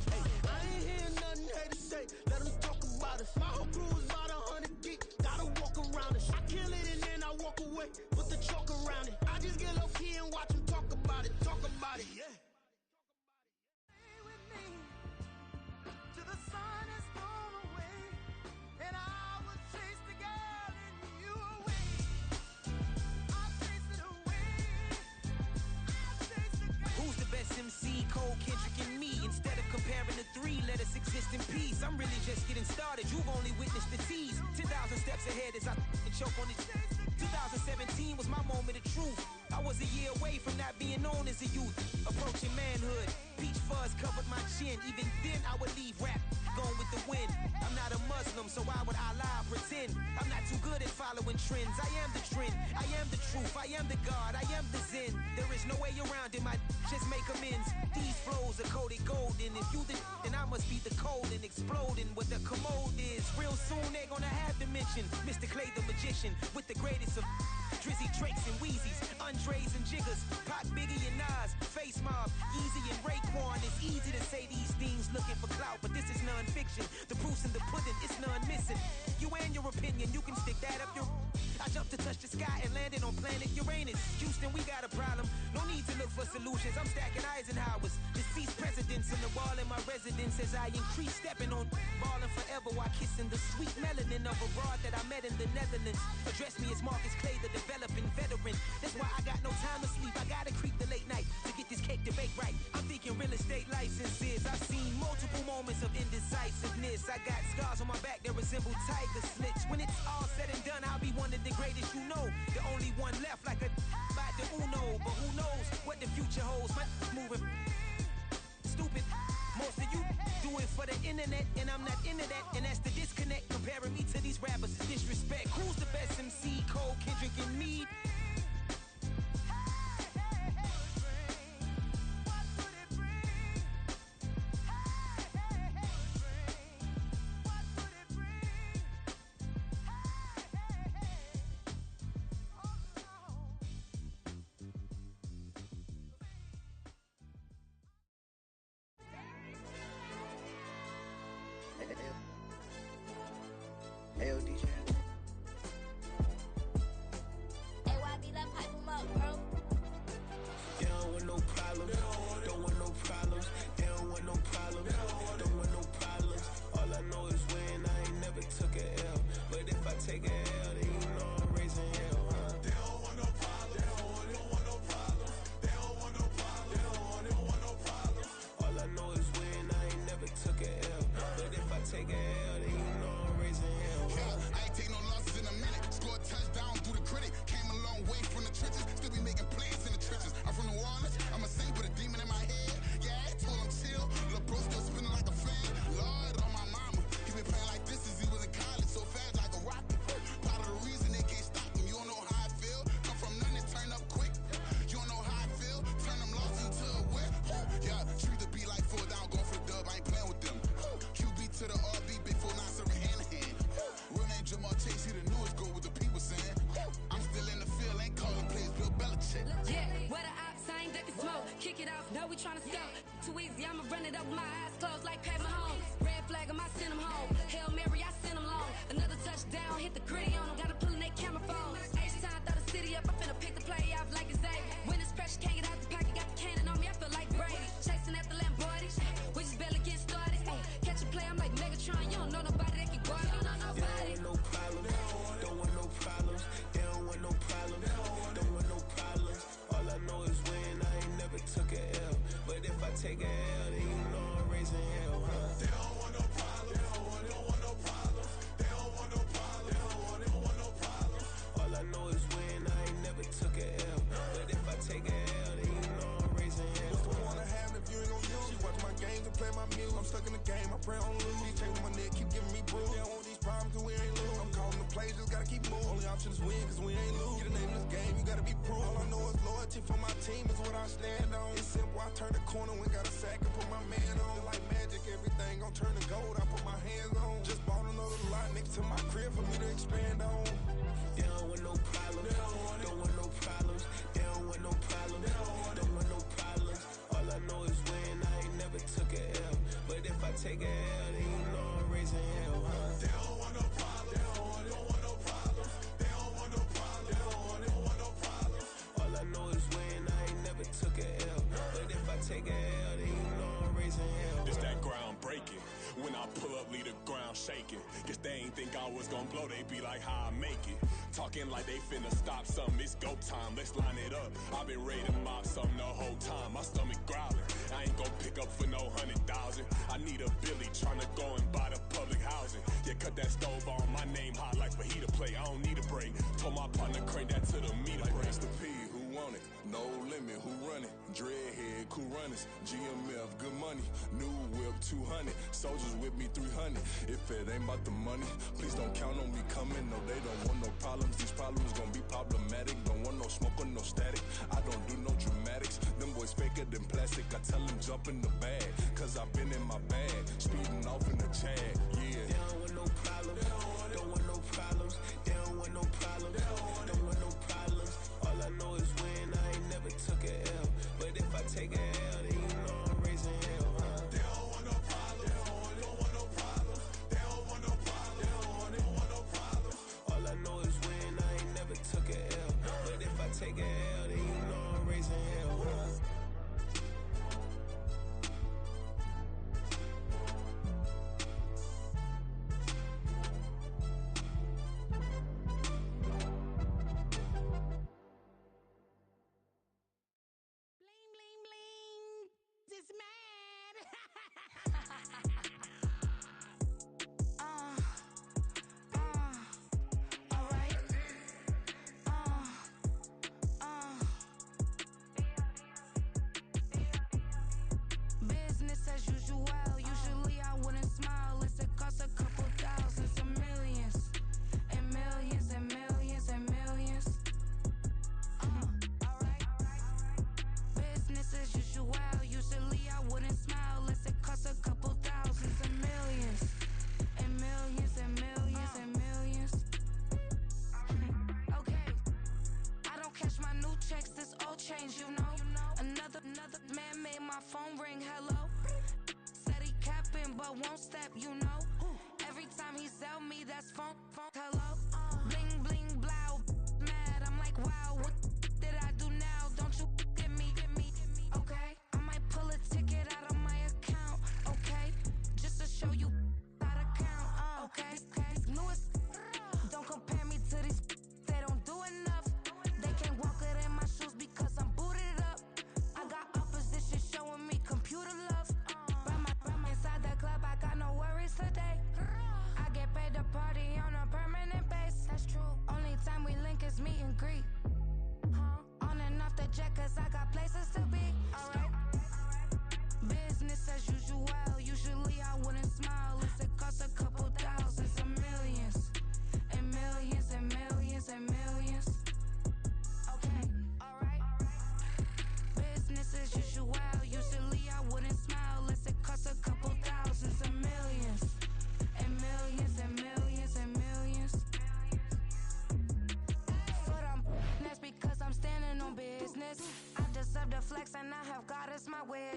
Hey, I ain't hear nothing hate to say. Let 'em talk about us. My whole crew is about 100 deep. Gotta walk around us. I kill it and then I walk away. Put the chalk around it. I just get low key and watch 'em talk about it. Yeah. Stay with me till the sun is blown away, and I will chase the girl in you away. I'll chase it away. I'll chase the girl. Who's the best MC? Cole, Kendrick, and me. Instead of comparing the three, let us exist in peace. I'm really just getting started. You've only witnessed the tease. 10,000 steps ahead as I choke on it. 2017 was my moment of truth. I was a year away from not being known as a youth. Approaching manhood. Peach fuzz covered my chin. Even then I would leave rap going with the wind. I'm not a Muslim, so why would I lie or pretend? I'm not too good at following trends. I am the trend. I am the truth. I am the God. I am the Zen. There is no way around it. My just make amends. These flows are coated golden. If you the then I must be the cold and exploding what the commode is. Real soon they're gonna have to mention Mr. Clay the magician with the greatest of Drizzy, Drakes, and Wheezies, Andres and Jiggers, Pac, Biggie, and Nas, Face Mob, Easy and Raekwon. It's easy to say these things looking for clout, but this is non-fiction. The proof's in the pudding, it's none missing. You and your opinion, you can stick that up your... I jumped to touch the sky and landed on planet Uranus. Houston, we got a problem. No need to look for solutions. I'm stacking Eisenhowers. Deceased presidents in the wall in my residence as I increase stepping on ballin' forever while kissing the sweet melanin of a broad that I met in the Netherlands. Address me as Marcus Clay, the developing veteran. That's why I got no time to sleep. I gotta creep the late night to get this cake to bake right. I'm thinking real estate licenses. I've seen multiple moments of indecisiveness. I got scars on my back that resemble tiger slits. When it's all said and done, I'll be one of the greatest you know. The only one left like a by the Uno. But who knows what the future holds. My moving stupid. Most of you do it for the internet, and I'm not into that. And that's the disconnect. Comparing me to these rappers is disrespect. Who's the best MC? Cole, Kendrick, and me. Kick it off, no, we tryna sell. Too easy, I'ma run it up with my eyes closed like Pat Mahomes. Red flag on my city. you. I'm stuck in the game, I pray on lose. These chains on my neck keep giving me bruise. They don't want these problems cause we ain't lose. I'm calling the plays, just gotta keep moving. Only option is win cause we ain't lose. Get a name in this game, you gotta be proof. All I know is loyalty for my team is what I stand on. It's simple, I turn the corner when got a sack and put my man on. Like magic, everything gon' turn to gold, I put my hands on. Just bought another lot next to my crib for me to expand on. They don't want no problems. Don't want no problems. They don't want no problems. Don't want no problems. All I know is win. I ain't never took a L. But if I take a L, then you know I'm raising hell, huh? They don't want no problems. They don't want no problems. They don't want no problems. They don't want no problems. All I know is win. I ain't never took a L. But if I take a L, then you know I'm raising hell. It's that ground breaking. When I pull up, leave the ground shaking. Guess they ain't think I was gonna blow. They be like, how I make it. Talking like they finna stop something. It's go time. Let's line it up. I've been ready to mop something the whole time. My stomach growling. I ain't gon' pick up for no 100,000. I need a Billy tryna go and buy the public housing. Yeah, cut that stove on. My name hot like fajita plate. I don't need a break. Told my partner crank that to the meter like break. Mr. P, who want it? No limit, who run it? Dreadhead, cool runners. GMF, good money. New whip, 200. Soldiers with me, 300. If it ain't about the money, please don't count on me coming. No, they don't want no problems. These problems gon' be problematic. Don't want no smoke or no static. I don't do no dramatics. Them boys faker than plastic. I tell them jump in the bag, cause I've been in my bag. Speeding off in the Jag, yeah. They don't want no problems. Don't want no problems. They don't want no problems. Don't want no problems. All I know is win. I ain't never took a L. But if I take a L, then you know I'm raising hell, huh? They don't want no problems. They don't want no problems. They don't want no problems. They don't want no problems. All I know is win. I ain't never took a L. But if I take a L, then you know I'm raising hell, huh? Bling, bling, bling. It's mad. All right. Business as usual. Usually I wouldn't smile. It's it costs a couple thousands and millions. And millions and millions and millions. Alright. Business as usual. Usually I wouldn't smile unless it costs a couple thousands and millions. And millions and millions and millions. Okay. I don't catch my new checks, this old change, you know. Another man made my phone ring, hello. Said he capping but won't step, you know. Every time he sell me, that's phone, hello. Bling, bling, blow, mad, I'm like, wow, what